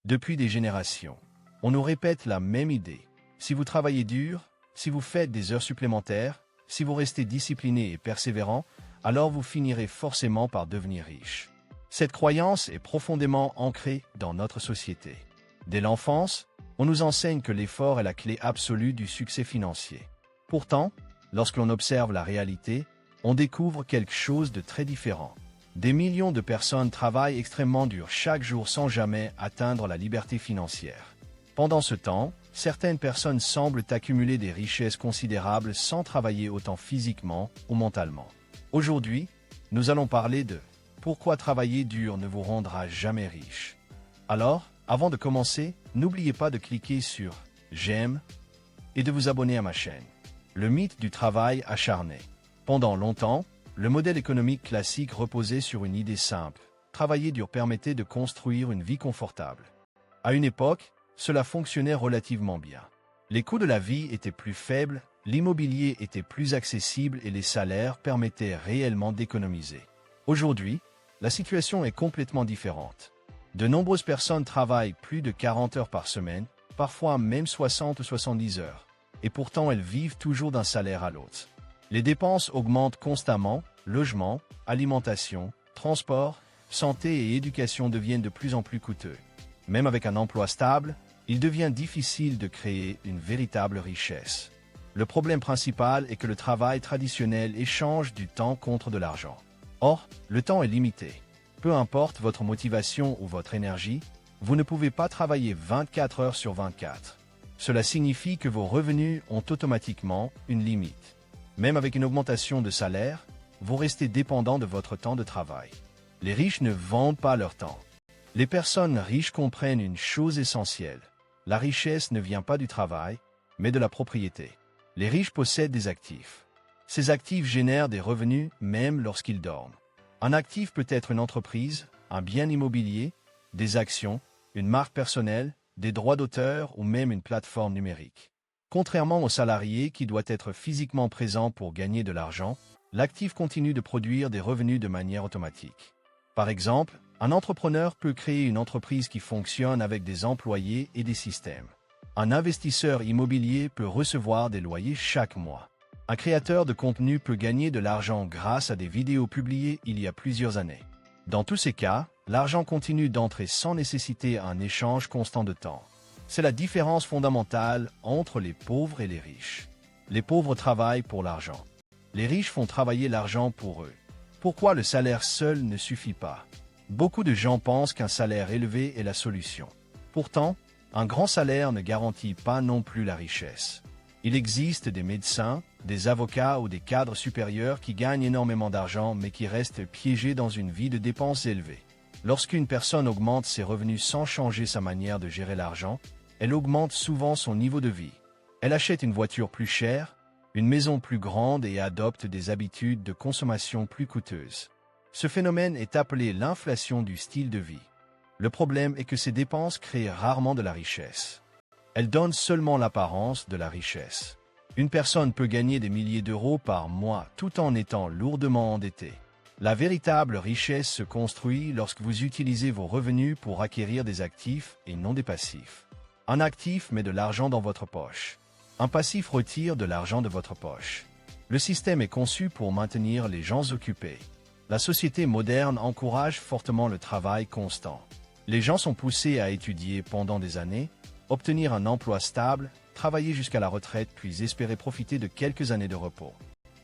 Depuis des générations, on nous répète la même idée. Si vous travaillez dur, si vous faites des heures supplémentaires, si vous restez discipliné et persévérant, alors vous finirez forcément par devenir riche. Cette croyance est profondément ancrée dans notre société. Dès l'enfance, on nous enseigne que l'effort est la clé absolue du succès financier. Pourtant, lorsque l'on observe la réalité, on découvre quelque chose de très différent. Des millions de personnes travaillent extrêmement dur chaque jour sans jamais atteindre la liberté financière. Pendant ce temps, certaines personnes semblent accumuler des richesses considérables sans travailler autant physiquement ou mentalement. Aujourd'hui, nous allons parler de pourquoi travailler dur ne vous rendra jamais riche. Alors, avant de commencer, n'oubliez pas de cliquer sur « J'aime » et de vous abonner à ma chaîne. Le mythe du travail acharné. Pendant longtemps, le modèle économique classique reposait sur une idée simple. Travailler dur permettait de construire une vie confortable. À une époque, cela fonctionnait relativement bien. Les coûts de la vie étaient plus faibles, l'immobilier était plus accessible et les salaires permettaient réellement d'économiser. Aujourd'hui, la situation est complètement différente. De nombreuses personnes travaillent plus de 40 heures par semaine, parfois même 60 ou 70 heures. Et pourtant, elles vivent toujours d'un salaire à l'autre. Les dépenses augmentent constamment, logement, alimentation, transport, santé et éducation deviennent de plus en plus coûteux. Même avec un emploi stable, il devient difficile de créer une véritable richesse. Le problème principal est que le travail traditionnel échange du temps contre de l'argent. Or, le temps est limité. Peu importe votre motivation ou votre énergie, vous ne pouvez pas travailler 24 heures sur 24. Cela signifie que vos revenus ont automatiquement une limite. Même avec une augmentation de salaire, vous restez dépendant de votre temps de travail. Les riches ne vendent pas leur temps. Les personnes riches comprennent une chose essentielle. La richesse ne vient pas du travail, mais de la propriété. Les riches possèdent des actifs. Ces actifs génèrent des revenus même lorsqu'ils dorment. Un actif peut être une entreprise, un bien immobilier, des actions, une marque personnelle, des droits d'auteur ou même une plateforme numérique. Contrairement au salarié qui doit être physiquement présent pour gagner de l'argent, l'actif continue de produire des revenus de manière automatique. Par exemple, un entrepreneur peut créer une entreprise qui fonctionne avec des employés et des systèmes. Un investisseur immobilier peut recevoir des loyers chaque mois. Un créateur de contenu peut gagner de l'argent grâce à des vidéos publiées il y a plusieurs années. Dans tous ces cas, l'argent continue d'entrer sans nécessiter un échange constant de temps. C'est la différence fondamentale entre les pauvres et les riches. Les pauvres travaillent pour l'argent. Les riches font travailler l'argent pour eux. Pourquoi le salaire seul ne suffit pas? Beaucoup de gens pensent qu'un salaire élevé est la solution. Pourtant, un grand salaire ne garantit pas non plus la richesse. Il existe des médecins, des avocats ou des cadres supérieurs qui gagnent énormément d'argent mais qui restent piégés dans une vie de dépenses élevées. Lorsqu'une personne augmente ses revenus sans changer sa manière de gérer l'argent, elle augmente souvent son niveau de vie. Elle achète une voiture plus chère, une maison plus grande et adopte des habitudes de consommation plus coûteuses. Ce phénomène est appelé l'inflation du style de vie. Le problème est que ces dépenses créent rarement de la richesse. Elles donnent seulement l'apparence de la richesse. Une personne peut gagner des milliers d'euros par mois tout en étant lourdement endettée. La véritable richesse se construit lorsque vous utilisez vos revenus pour acquérir des actifs et non des passifs. Un actif met de l'argent dans votre poche. Un passif retire de l'argent de votre poche. Le système est conçu pour maintenir les gens occupés. La société moderne encourage fortement le travail constant. Les gens sont poussés à étudier pendant des années, obtenir un emploi stable, travailler jusqu'à la retraite puis espérer profiter de quelques années de repos.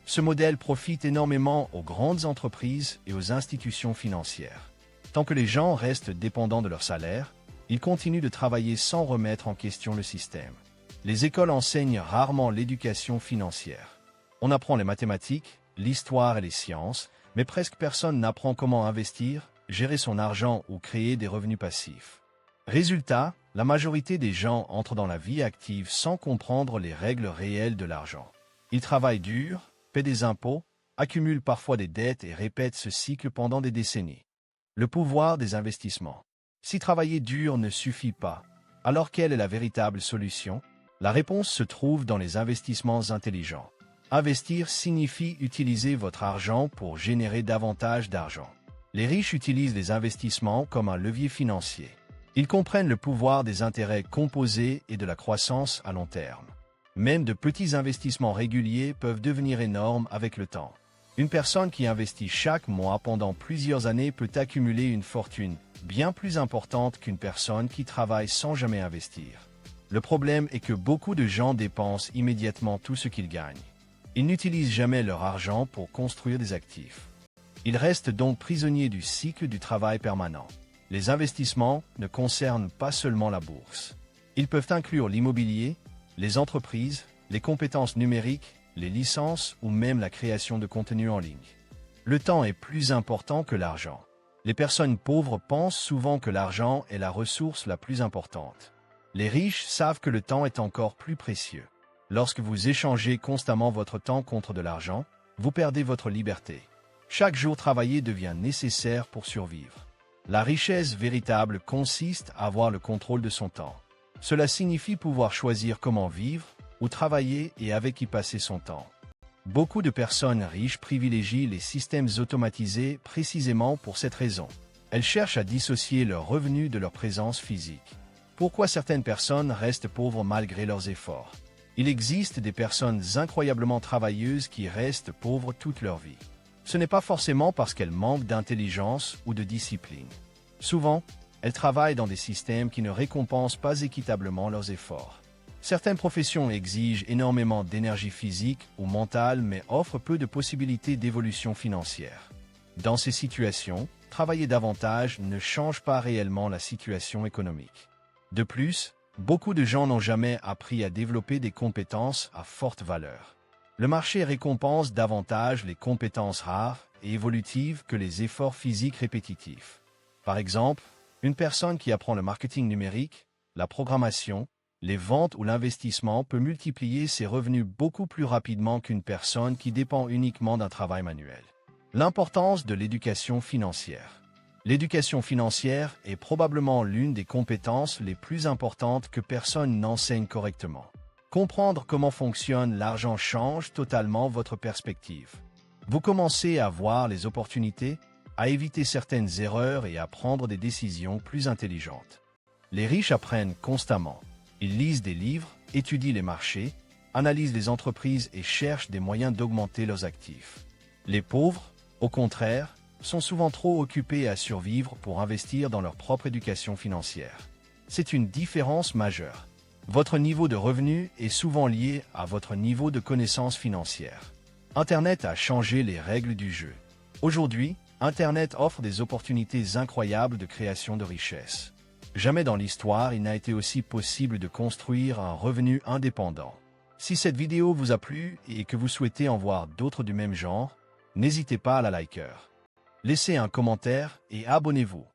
Ce modèle profite énormément aux grandes entreprises et aux institutions financières. Tant que les gens restent dépendants de leur salaire, ils continuent de travailler sans remettre en question le système. Les écoles enseignent rarement l'éducation financière. On apprend les mathématiques, l'histoire et les sciences, mais presque personne n'apprend comment investir, gérer son argent ou créer des revenus passifs. Résultat, la majorité des gens entrent dans la vie active sans comprendre les règles réelles de l'argent. Ils travaillent dur, paient des impôts, accumulent parfois des dettes et répètent ce cycle pendant des décennies. Le pouvoir des investissements. Si travailler dur ne suffit pas, alors quelle est la véritable solution? La réponse se trouve dans les investissements intelligents. Investir signifie utiliser votre argent pour générer davantage d'argent. Les riches utilisent les investissements comme un levier financier. Ils comprennent le pouvoir des intérêts composés et de la croissance à long terme. Même de petits investissements réguliers peuvent devenir énormes avec le temps. Une personne qui investit chaque mois pendant plusieurs années peut accumuler une fortune bien plus importante qu'une personne qui travaille sans jamais investir. Le problème est que beaucoup de gens dépensent immédiatement tout ce qu'ils gagnent. Ils n'utilisent jamais leur argent pour construire des actifs. Ils restent donc prisonniers du cycle du travail permanent. Les investissements ne concernent pas seulement la bourse. Ils peuvent inclure l'immobilier, les entreprises, les compétences numériques, les licences ou même la création de contenu en ligne. Le temps est plus important que l'argent. Les personnes pauvres pensent souvent que l'argent est la ressource la plus importante. Les riches savent que le temps est encore plus précieux. Lorsque vous échangez constamment votre temps contre de l'argent, vous perdez votre liberté. Chaque jour travaillé devient nécessaire pour survivre. La richesse véritable consiste à avoir le contrôle de son temps. Cela signifie pouvoir choisir comment vivre, où travailler et avec qui passer son temps. Beaucoup de personnes riches privilégient les systèmes automatisés précisément pour cette raison. Elles cherchent à dissocier leurs revenus de leur présence physique. Pourquoi certaines personnes restent pauvres malgré leurs efforts? Il existe des personnes incroyablement travailleuses qui restent pauvres toute leur vie. Ce n'est pas forcément parce qu'elles manquent d'intelligence ou de discipline. Souvent, elles travaillent dans des systèmes qui ne récompensent pas équitablement leurs efforts. Certaines professions exigent énormément d'énergie physique ou mentale mais offrent peu de possibilités d'évolution financière. Dans ces situations, travailler davantage ne change pas réellement la situation économique. De plus, beaucoup de gens n'ont jamais appris à développer des compétences à forte valeur. Le marché récompense davantage les compétences rares et évolutives que les efforts physiques répétitifs. Par exemple, une personne qui apprend le marketing numérique, la programmation, les ventes ou l'investissement peut multiplier ses revenus beaucoup plus rapidement qu'une personne qui dépend uniquement d'un travail manuel. L'importance de l'éducation financière. L'éducation financière est probablement l'une des compétences les plus importantes que personne n'enseigne correctement. Comprendre comment fonctionne l'argent change totalement votre perspective. Vous commencez à voir les opportunités, à éviter certaines erreurs et à prendre des décisions plus intelligentes. Les riches apprennent constamment. Ils lisent des livres, étudient les marchés, analysent les entreprises et cherchent des moyens d'augmenter leurs actifs. Les pauvres, au contraire, sont souvent trop occupés à survivre pour investir dans leur propre éducation financière. C'est une différence majeure. Votre niveau de revenu est souvent lié à votre niveau de connaissance financière. Internet a changé les règles du jeu. Aujourd'hui, Internet offre des opportunités incroyables de création de richesse. Jamais dans l'histoire il n'a été aussi possible de construire un revenu indépendant. Si cette vidéo vous a plu et que vous souhaitez en voir d'autres du même genre, n'hésitez pas à la liker. Laissez un commentaire et abonnez-vous.